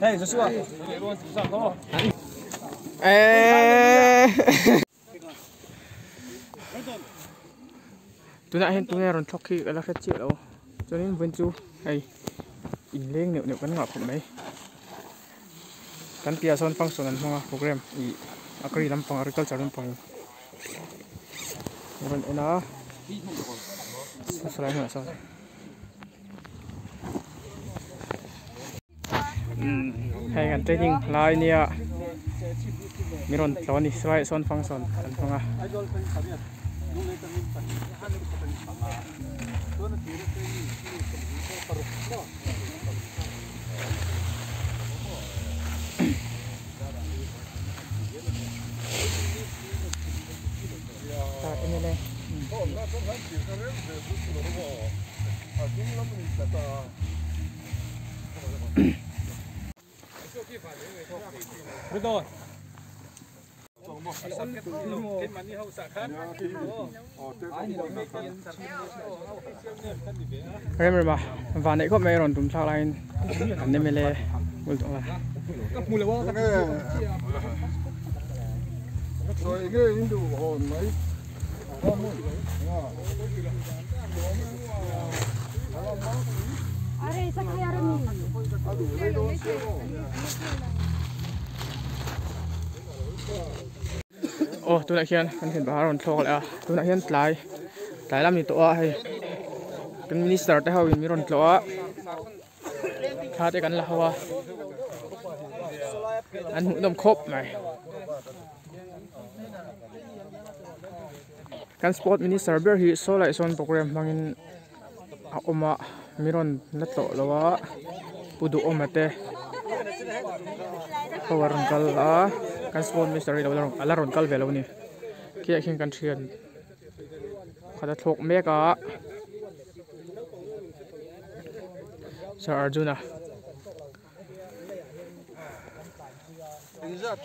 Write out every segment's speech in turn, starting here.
Hey, Joshua. Tụi nãy tụi nghe rồi thóc khi là phết chịu đâu, cho nên vẫn chú hay in lên nếu cái ngọc cũng đấy. Kan kia son function an mga program I agri lampang agriculture lampang. Meron ina. Sasalay nga son. Hay kan training lai niya. Meron tlawh ni son function an mga. MLA. Remember ba? Van này có mấy rồi tụm sao lại anh MLA muốn tụm là. Rồi cái Hindu hồn mấy. Tụi này khiên anh khiên bảo rồi thô lại tụi này khiên lại làm gì tụi hay cái minister tới hồi mình rồi tụi khá tới cái là hoa anh muốn đâm khốp này kan sport minister ber hi so lai son program mangin oma miron natlo lawa pudu omate kawaron kal a kan sport minister lawa alaron kal velo ni kia khin kan thian khada thok meka Sir Arjuna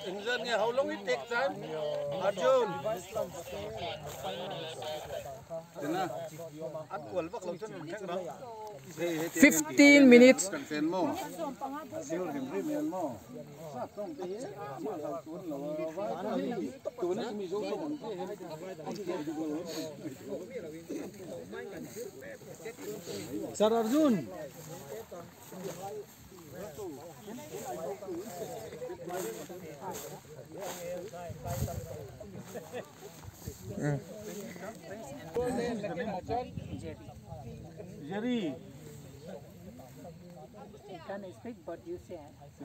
Injan nghe how long it take time? Arjun. Dena. At wal bak lo chân thang đó. 15 minutes. Sir Arjun. Jerry. Can speak but you say.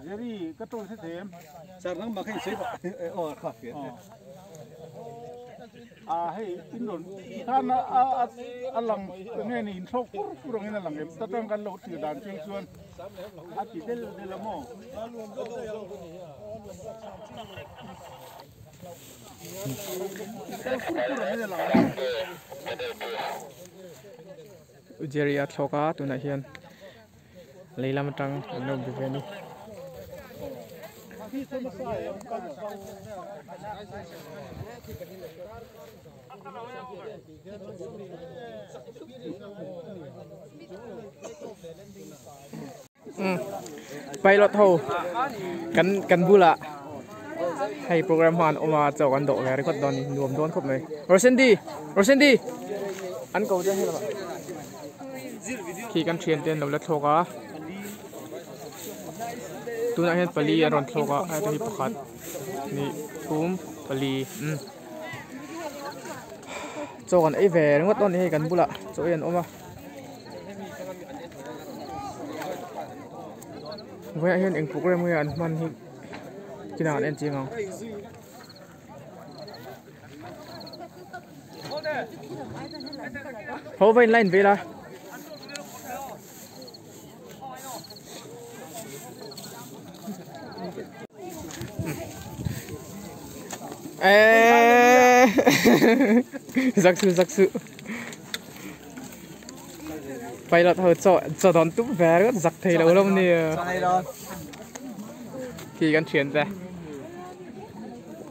Jerry, cái tôi sẽ thêm. Sir nó mà khinh xí vậy. Khá phiền. Hey, tin đồn. Hắn lòng nghe nhìn sốc rồi nghe lòng em. Ta đang cần lột từ đàn chuyên xuân. Chỉ đây là mỏ. Jerry at thoka tu na hian leilam tang no biveni pilot ho kan bula hay program han oma chaw kan do ga record don nuam don khop mai Rosendi an ko je hela khi kan thian ten lo la thoka tu na hen pali aron thoka ai to hi pakhat ni pali chaw kan ei ve ngot don hi kan bula chaw en oma với hiện anh program người ăn man hi khi nào anh chơi không? Hô vậy lên về là. Giặc sự. Pilot hơi cho đón túp vé rất giặc thầy đâu lắm nè. Khiกันchuyển ra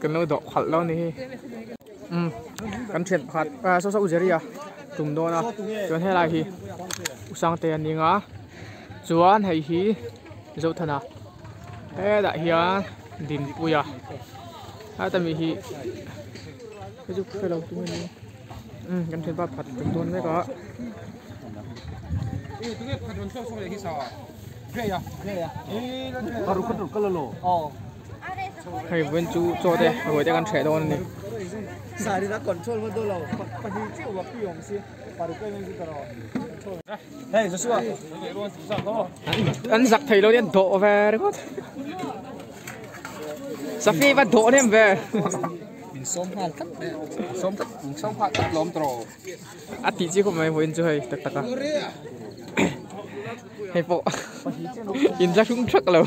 กันเราดอกขัดแล้วนี่กันchuyểnขัดsố số Jerry à tùm đó na chuẩn hay là hi sang tiền đi ngã chuẩn hay hi dấu thân à thế đại hiền đình bùi à hai tầm hi cái chút cái đầu tụi mình gần thêm ba phật tụm tuôn mới có hay bên chú cho đây rồi để ăn trẻ đó này xài đi đã control một đôi lầu còn đi chịu vào phi hồng xí và được cái gì cả rồi đây rồi chưa ăn giặc thầy nó điện độ về đấy con giặc phi bắt độ thêm về sống hạt cắt lom trầu à tí chứ không phải bên chú hay tắc tắc à hay bộ in ra chúng chắc là